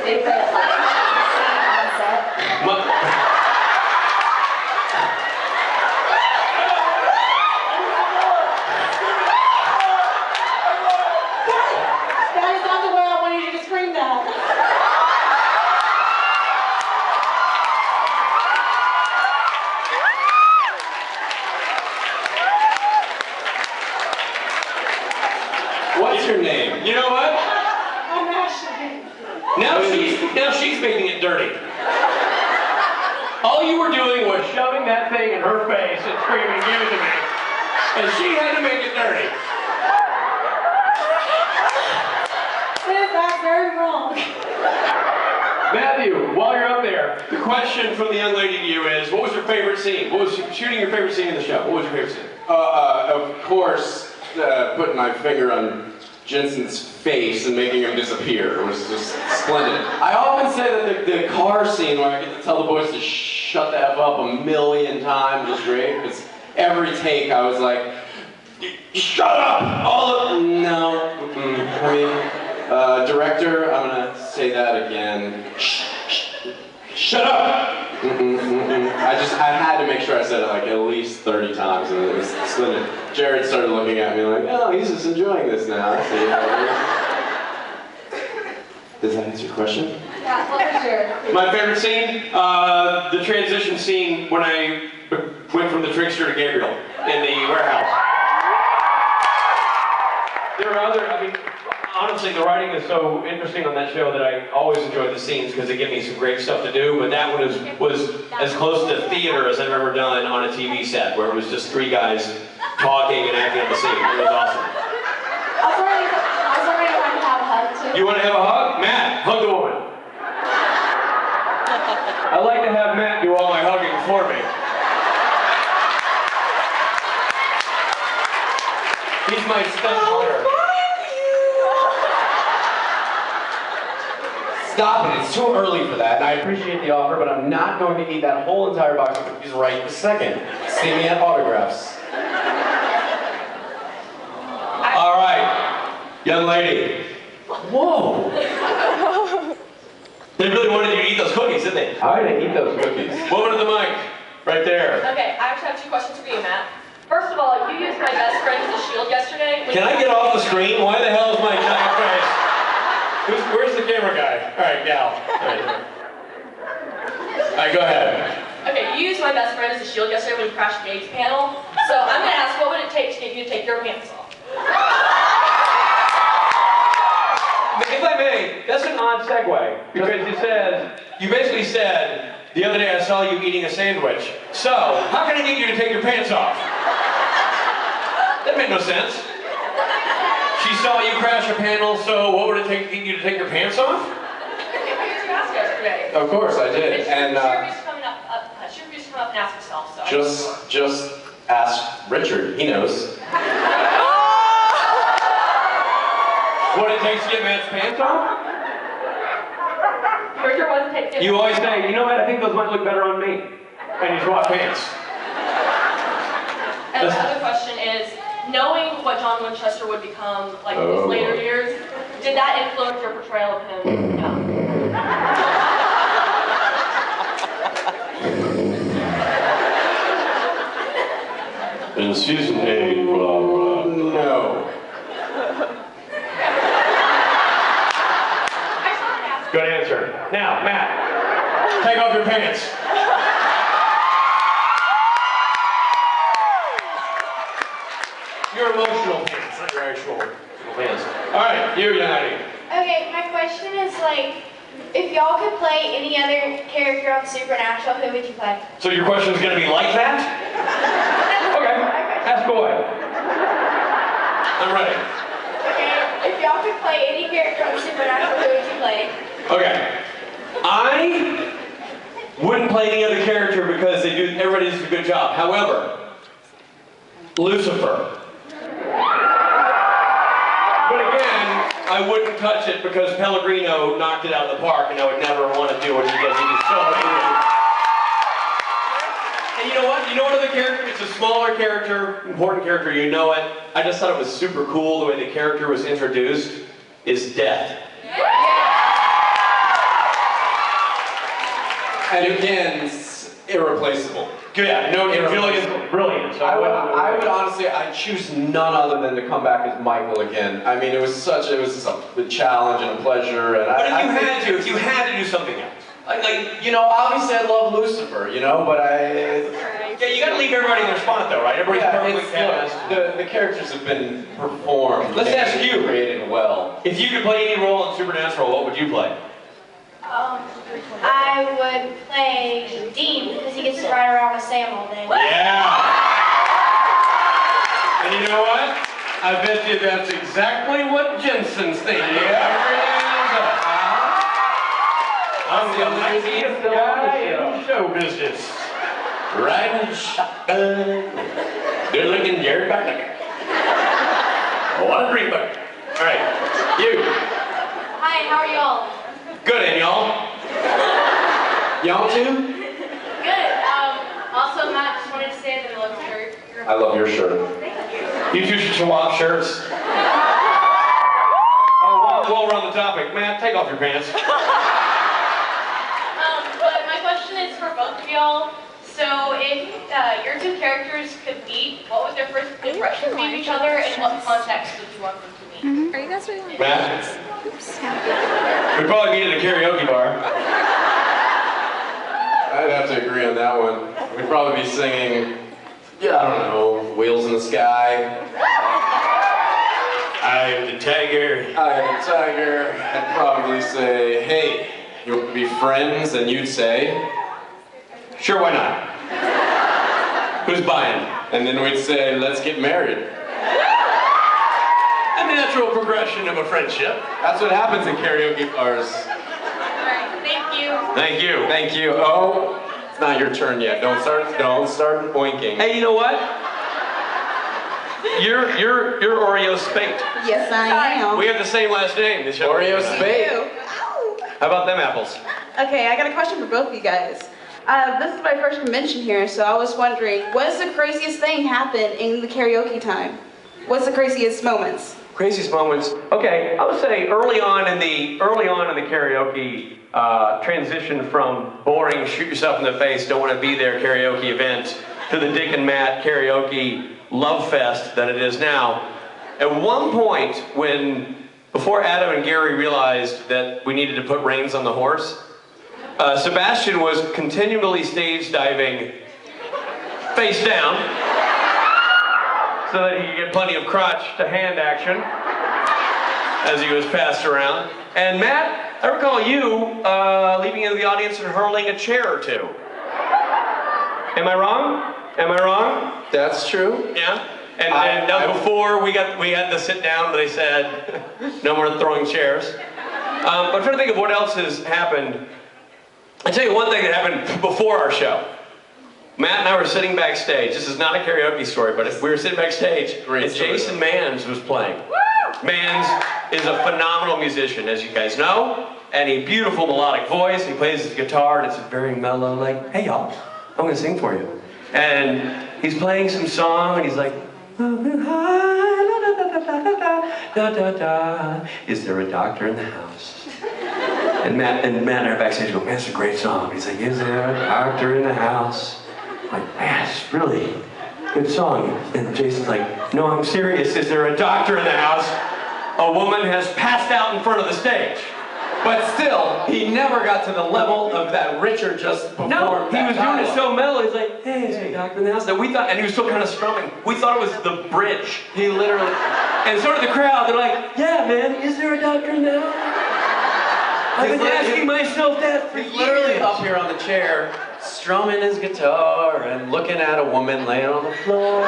They play it like on set. That is not the way I wanted you to scream that. What's your name? You know what? I'm Ashley. Now she's making it dirty. All you were doing was shoving that thing in her face and screaming, "Give it to me!" And she had to make it dirty. That's very wrong. Matthew, while you're up there, the question from the young lady to you is, what was your favorite scene? What was shooting your favorite scene in the show? What was your favorite scene? Of course, putting my finger on Jensen's face and making him disappear was just splendid. I often say that the car scene where I get to tell the boys to shut the F up 1,000,000 times was great, because every take I was like, shut up! No. I mean, director, I'm gonna say that again. Shut up! I had to make sure I said it like at least 30 times, and it was splendid. Jared started looking at me like, oh, he's just enjoying this now. I see how it is. Does that answer your question? Yeah, what was yours? My favorite scene? The transition scene when I went from the trickster to Gabriel in the warehouse. There are other, honestly, the writing is so interesting on that show that I always enjoy the scenes because they give me some great stuff to do, but that one was as close to theater as I've ever done on a TV set, where it was just 3 guys talking and acting out the scene. It was awesome. I was already going to have a hug too. You want to have a hug? Matt, hug the woman. I like to have Matt do all my hugging for me. He's my stunt hunter. Stop it, it's too early for that, and I appreciate the offer, but I'm not going to eat that whole entire box of cookies right this second. See me at autographs. All right, young lady. Whoa. They really wanted you to eat those cookies, didn't they? How did I eat those cookies? Woman to the mic, right there. Okay, I actually have 2 questions for you, Matt. First of all, you used my best friend as a shield yesterday. Can I get off the screen? Why the hell is my giant face? Where's the camera guy? All right, gal. All right, go ahead. Okay, you used my best friend as a shield yesterday when you crashed Gabe's panel. So I'm going to ask, what would it take to get you to take your pants off? If I may, that's an odd segue, because you basically said, the other day I saw you eating a sandwich, so how can I get you to take your pants off? That made no sense. She saw you crash a panel, so what would it take to get you to take your pants off? Okay, what did you ask yesterday? Of course I did, and She refused to come up and ask herself, so just ask Richard, he knows. What it takes to get Matt's pants off? Richard wasn't taking it. You always say, you know what, I think those might look better on me. And you swap pants. And the other question is, knowing what John Winchester would become like in his later years, did that influence your portrayal of him? In season 8, blah, blah. No. Good answer. Now, Matt, take off your pants. Your emotional pants, not your actual pants. All right, you, United. Okay, my question is like, if y'all could play any other character on Supernatural, who would you play? So your question is going to be like that? Okay, ask away. I'm ready. Okay, if y'all could play any character on Supernatural, who would you play? Okay, I wouldn't play any other character because everybody does a good job. However, Lucifer. But again, I wouldn't touch it because Pellegrino knocked it out of the park, and I would never want to do what he did. He was so good. And you know what? You know what other character? It's a smaller character, important character, you know it. I just thought it was super cool the way the character was introduced, is Death. And again, irreplaceable. Yeah, no, Julian's brilliant. So I would honestly, I'd choose none other than to come back as Michael again. I mean, it was a challenge and a pleasure. And But if you had to do something else. you know, obviously I love Lucifer, you know, but Yeah, you gotta leave everybody in their spot though, right? Everybody's perfectly cast. the characters have been performed. Let's ask you. Created well. If you could play any role in Supernatural, what would you play? I would play Dean because he gets to ride around with Sam all day. Yeah! And you know what? I bet you that's exactly what Jensen's thinking. I'm the nicest guy in show business. Riding shotgun. Good looking Jared Butler. What a dream bucket. Alright, you. Hi, how are y'all? Good, and y'all? Y'all too? Good. Also, Matt, just wanted to say that I love your shirt. I love your shirt. You two should swap shirts. While we're on the topic, Matt, take off your pants. But my question is for both of y'all. So, if your two characters could meet, what would their first impressions be of each other, and what context would you want them to meet? Are you guys doing Matt? We'd probably meet at a karaoke bar. I'd have to agree on that one. We'd probably be singing, yeah, I don't know, Wheels in the Sky. I'm the tiger. I'm the tiger. I'd probably say, hey, you want to be friends? And you'd say, Sure, why not? Who's buying? and then we'd say, let's get married. A natural progression of a friendship. That's what happens in karaoke bars. Alright, thank you. Thank you. Thank you. Oh, it's not your turn yet. Don't start boinking. Hey, you know what? You're Oreo Speight. Yes, I am. We have the same last name. This show. Oreo Speight. How about them apples? Okay, I got a question for both of you guys. This is my first convention here, so I was wondering, what's the craziest thing happened in the karaoke time? What's the craziest moments? Craziest moments. Okay, I would say early on in the karaoke transition from boring, shoot yourself in the face, don't want to be there karaoke event to the Dick and Matt karaoke love fest that it is now. At one point, before Adam and Gary realized that we needed to put reins on the horse, Sebastian was continually stage diving face down so that he could get plenty of crotch to hand action as he was passed around. And Matt, I recall you leaping into the audience and hurling a chair or two. Am I wrong? Am I wrong? That's true. Yeah? And now before we had to sit down, they said, no more throwing chairs. I'm trying to think of what else has happened. I'll tell you one thing that happened before our show. Matt and I were sitting backstage. This is not a karaoke story, but we were sitting backstage, and Jason Manns was playing. Manns is a phenomenal musician, as you guys know, and a beautiful melodic voice. He plays his guitar, and it's very mellow, like, hey y'all, I'm gonna sing for you. And he's playing some song, and he's like, is there a doctor in the house? And Matt and I are backstage go, man, it's a great song. He's like, is there a doctor in the house? I'm like, man, it's really a good song. And Jason's like, no, I'm serious. Is there a doctor in the house? A woman has passed out in front of the stage. But still, he never got to the level of that Richard just performed. No, he was doing it so mellow. He's like, hey, is there a doctor in the house? That we thought, and he was still kind of strumming. We thought it was the bridge. He literally, and so did the crowd. They're like, yeah, man, is there a doctor in the house? I've been asking myself that for years. He's literally up here on the chair, strumming his guitar and looking at a woman laying on the floor.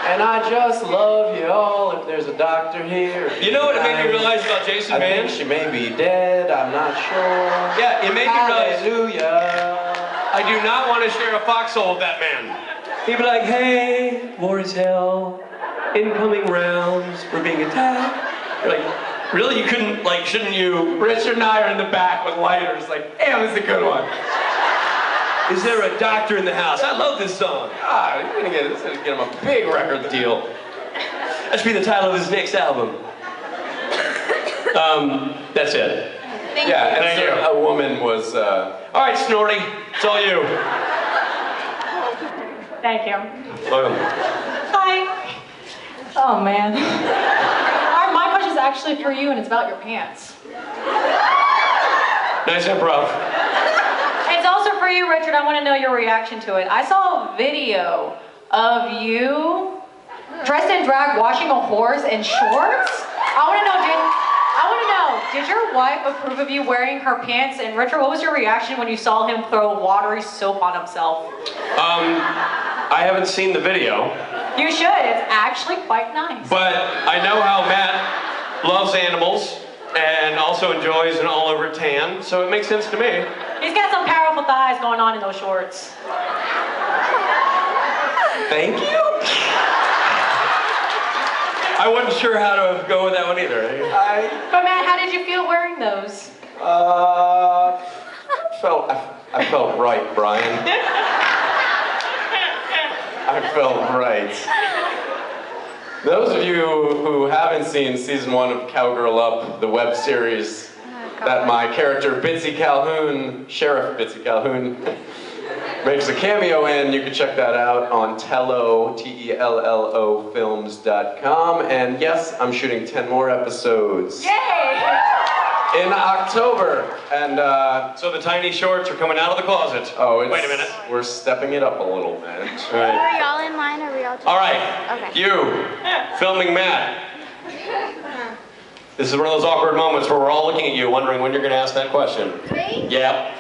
And I just love you all. If there's a doctor here. You know what it made me realize about Jason Manns? I think she may be dead. I'm not sure. Yeah, it made me realize. Hallelujah. I do not want to share a foxhole with that man. He'd be like, hey, war is hell. Incoming rounds. We're being attacked. You're like, really? You couldn't, like, shouldn't you? Richard and I are in the back with lighters, like, damn, this is a good one. Is there a doctor in the house? I love this song. God, this is gonna get him a big record deal. That should be the title of his next album. That's it. Yeah, Thank you. a woman was. All right, Snorty, it's all you. Thank you. Welcome. Hi. Oh man. All right, my question is actually for you, and it's about your pants. Nice improv. It's also for you, Richard. I want to know your reaction to it. I saw a video of you dressed in drag washing a horse in shorts. I want to know, did your wife approve of you wearing her pants? And Richard, what was your reaction when you saw him throw watery soap on himself? I haven't seen the video. You should. It's actually quite nice. But I know how Matt loves animals and also enjoys an all-over tan, so it makes sense to me. He's got some powerful thighs going on in those shorts. Thank you. I wasn't sure how to go with that one either. But Matt, how did you feel wearing those? I felt right, Brian. I felt right. Those of you who haven't seen season 1 of Cowgirl Up, the web series that my character Bitsy Calhoun, Sheriff Bitsy Calhoun, makes a cameo in, you can check that out on Tello, Tello films.com. And yes, I'm shooting 10 more episodes. Yay! In October. And So the tiny shorts are coming out of the closet. oh, Wait a minute. We're stepping it up a little bit. All right. Are y'all in line or are we all All right. Okay. You, filming Matt. This is one of those awkward moments where we're all looking at you, wondering when you're going to ask that question. Me? Yep.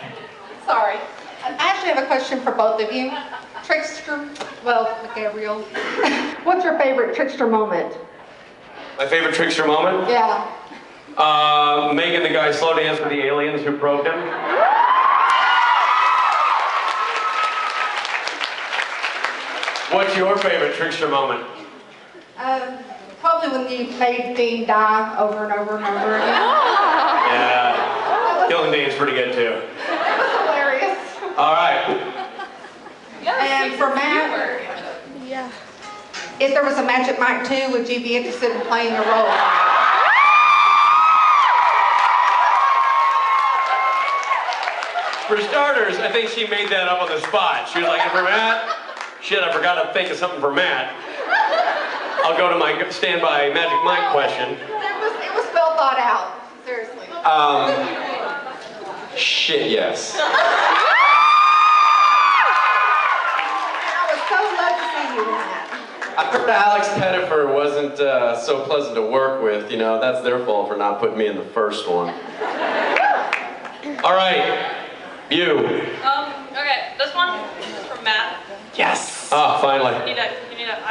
Sorry. I actually have a question for both of you. Trickster, well, Gabriel. What's your favorite trickster moment? My favorite trickster moment? Yeah. Making the guy slow dance with the aliens who probed him. What's your favorite trickster moment? Probably when you made Dean die over and over and over again. Yeah. Killing Dean's pretty good too. It was hilarious. All right. And for Matt, Yeah. if there was a Magic Mike 2, would you be interested in playing the role? For starters, I think she made that up on the spot. She was like, for Matt, shit, I forgot to think of something for Matt. I'll go to my standby Magic Mike question. It was well thought out. Seriously. Shit, yes. I would so love to see you in that. I heard Alex Pettifer wasn't so pleasant to work with. You know, that's their fault for not putting me in the first one. All right, you. Okay, this one is from Matt. Yes. Ah, finally. You need to.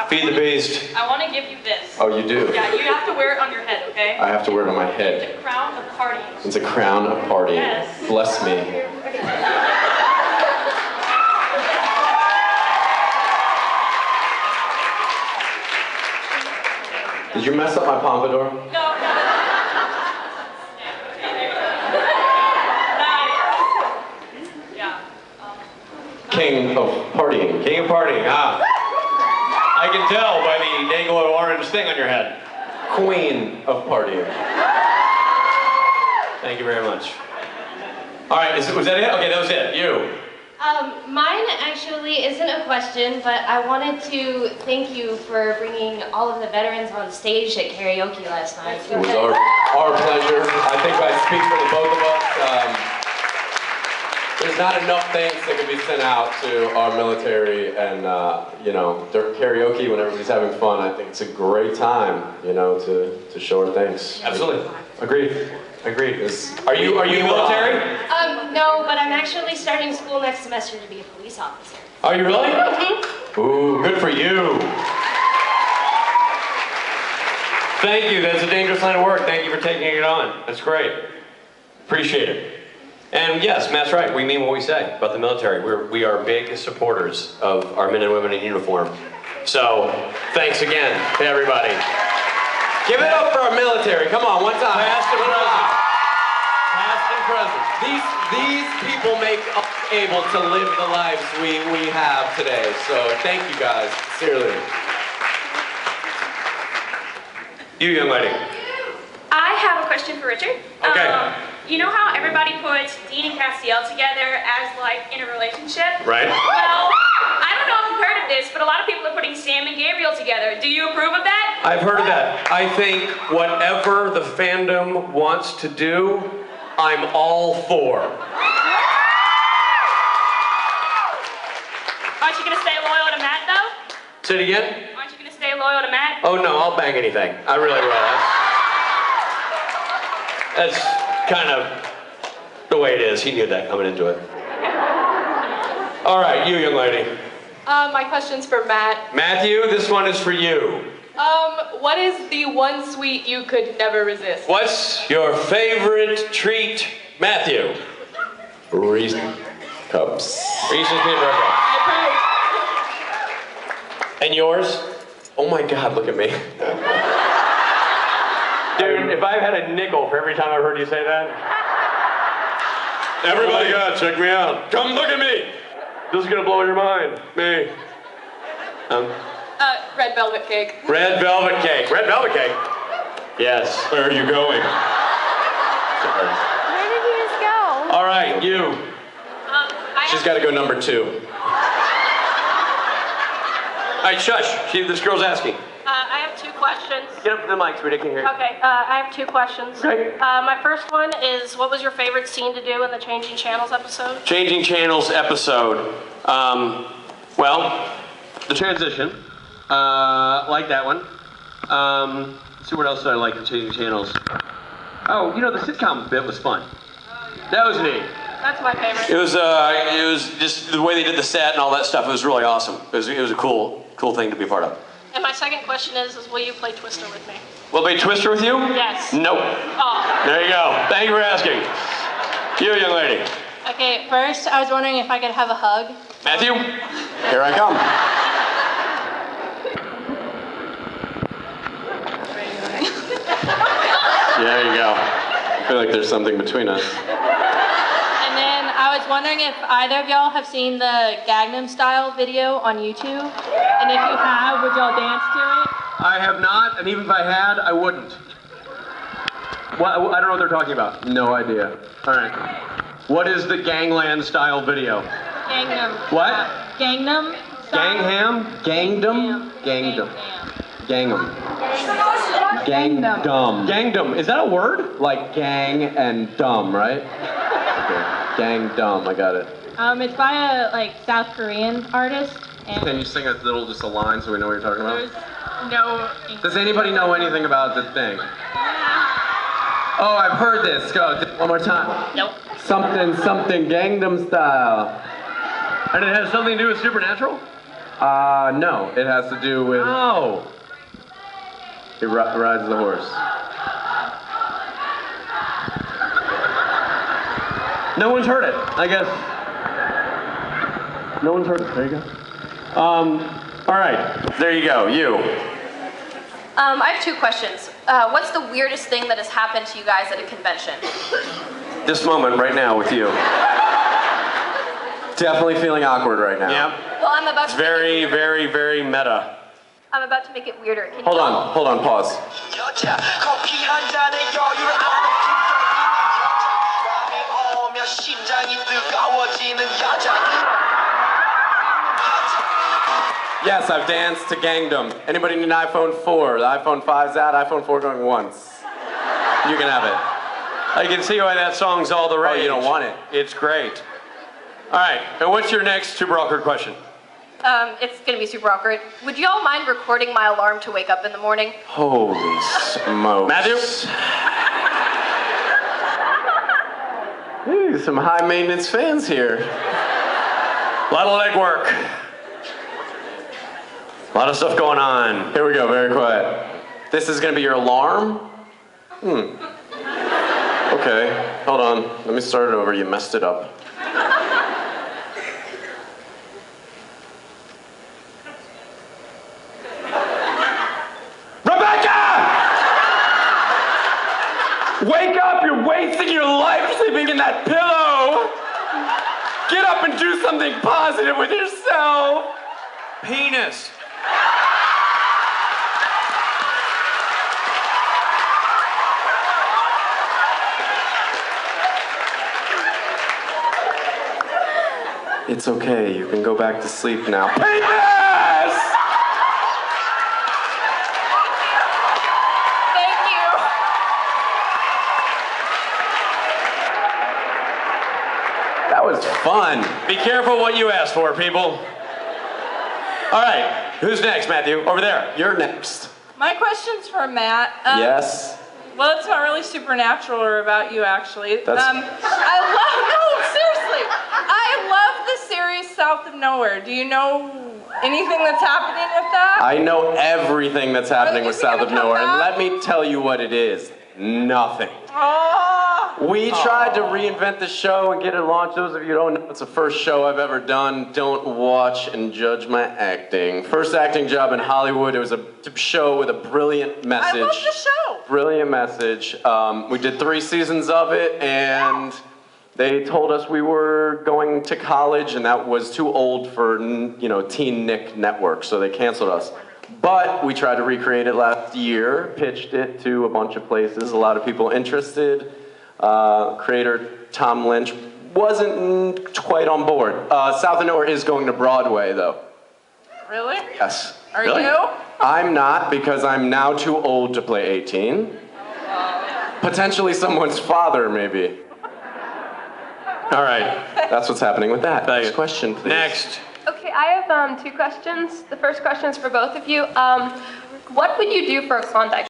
Feed the beast. I want to give you this. Oh, you do? Yeah, you have to wear it on your head, okay? I have to wear it on my head. It's a crown of party. It's a crown of partying. Yes. Bless me. Did you mess up my pompadour? No. Yeah. King of partying. King of partying. Ah. I can tell by the dangling orange thing on your head. Queen of partying. Thank you very much. All right, was that it? Okay, that was it. You. Mine actually isn't a question, but I wanted to thank you for bringing all of the veterans on stage at karaoke last night. It was our pleasure. I think I speak for the both of us. There's not enough thanks that can be sent out to our military, and you know, during karaoke when everybody's having fun, I think it's a great time, you know, to show our thanks. Absolutely. Agreed. Are you military? No, but I'm actually starting school next semester to be a police officer. Are you really? Ooh, good for you. Thank you. That's a dangerous line of work. Thank you for taking it on. That's great. Appreciate it. And yes, Matt's right. We mean what we say about the military. We are big supporters of our men and women in uniform. So, thanks again to everybody. Give it up for our military. Come on, one time. Past and present. Past and present. These people make us able to live the lives we have today. So thank you guys, sincerely. You, young lady. I have a question for Richard. Okay. you know how everybody puts Dean and Castiel together as like in a relationship? Right. Well, I don't know if you've heard of this, but a lot of people are putting Sam and Gabriel together. Do you approve of that? I've heard of that. I think whatever the fandom wants to do, I'm all for. Aren't you gonna stay loyal to Matt though? Say it again? Aren't you gonna stay loyal to Matt? Oh no, I'll bang anything. I really will. That's kind of the way it is. He knew that coming into it. All right, you young lady. My question's for Matt. Matthew, this one is for you. What is the one sweet you could never resist? What's your favorite treat, Matthew? Reese's Cups. Reese's peanut butter cups. And yours? Oh my God, look at me. Dude, if I've had a nickel for every time I've heard you say that. Everybody, check me out. Come look at me. This is gonna blow your mind. Me. Red velvet cake. Red velvet cake. Red velvet cake? Yes. Where are you going? Where did you just go? All right, you. She's got to go number 2. All right, shush. This girl's asking. I have 2 questions. Get up to the mic, sweetie. I can't hear you. Okay, I have 2 questions. Okay. My first one is, what was your favorite scene to do in the Changing Channels episode? Changing Channels episode. Well, the transition. Like that one. Let's see what else did I like in Changing Channels. Oh, you know, the sitcom bit was fun. That was neat. That's my favorite. It was just the way they did the set and all that stuff. It was really awesome. It was a cool thing to be a part of. And my second question is will you play Twister with me? Will they Twister with you? Yes. Nope. Oh. There you go. Thank you for asking. You, young lady. Okay, first I was wondering if I could have a hug. Matthew, Here I come. There you go. I feel like there's something between us. And then I was wondering if either of y'all have seen the Gangnam Style video on YouTube. And if you have, would y'all dance to it? I have not, and even if I had, I wouldn't. Well, I don't know what they're talking about. No idea. All right. What is the Gangland style video? Gangnam. What? Gangnam Style. Gangham? Gangdom? Gangdom. Gangnam. Gangdom. Gangdom. Is that a word? Like gang and dumb, right? Okay. Gangdom, I got it. It's by a South Korean artist. And Can you sing just a line so we know what you're talking about? there's no English. Does anybody know anything about the thing? Oh, I've heard this. Go, one more time. Nope. Something Gangnam Style. And it has something to do with Supernatural? No. It has to do with... Oh. He rides the horse. No one's heard it, I guess. No one's heard it. There you go. All right. There you go. You. I have 2 questions. What's the weirdest thing that has happened to you guys at a convention? This moment right now with you. Definitely feeling awkward right now. Yep. Well, I'm about It's to very, very, very meta. I'm about to make it weirder. Can you Hold on, pause. Yes, I've danced to Gangnam. Anybody need an iPhone 4? The iPhone 5's out, iPhone 4 going once. You can have it. I can see why that song's all the rage. Oh, you don't want it? It's great. All right, and what's your next super awkward question? It's gonna be super awkward. Would you all mind recording my alarm to wake up in the morning? Holy smokes. Matthew? Ooh, some high maintenance fans here. A lot of leg work. A lot of stuff going on. Here we go, very quiet. This is gonna be your alarm? Okay, hold on. Let me start it over, you messed it up. Wake up! You're wasting your life sleeping in that pillow! Get up and do something positive with yourself! Penis. It's okay, you can go back to sleep now. Penis! Thank you. That was fun. Be careful what you ask for, people. All right, who's next, Matthew? Over there. You're next. My question's for Matt. Yes? Well, it's not really supernatural or about you, actually. That's- I love the series South of Nowhere. Do you know anything that's happening with that? I know everything that's happening with Is it South gonna of Nowhere, come and back? let me tell you what it is. Nothing. Oh. We tried to reinvent the show and get it launched. Those of you who don't know, it's the first show I've ever done. Don't watch and judge my acting. First acting job in Hollywood. It was a show with a brilliant message. I love the show. Brilliant message. We did 3 seasons of it, and they told us we were going to college, and that was too old for, Teen Nick Network, so they canceled us. But we tried to recreate it last year, pitched it to a bunch of places, a lot of people interested. Creator Tom Lynch wasn't quite on board. South of Nowhere is going to Broadway, though. Really? Yes. Are Really? you? I'm not, because I'm now too old to play 18. Potentially someone's father, maybe. All right, that's what's happening with that. Next question, please. Next. Okay, I have 2 questions. The first question is for both of you. What would you do for a Klondike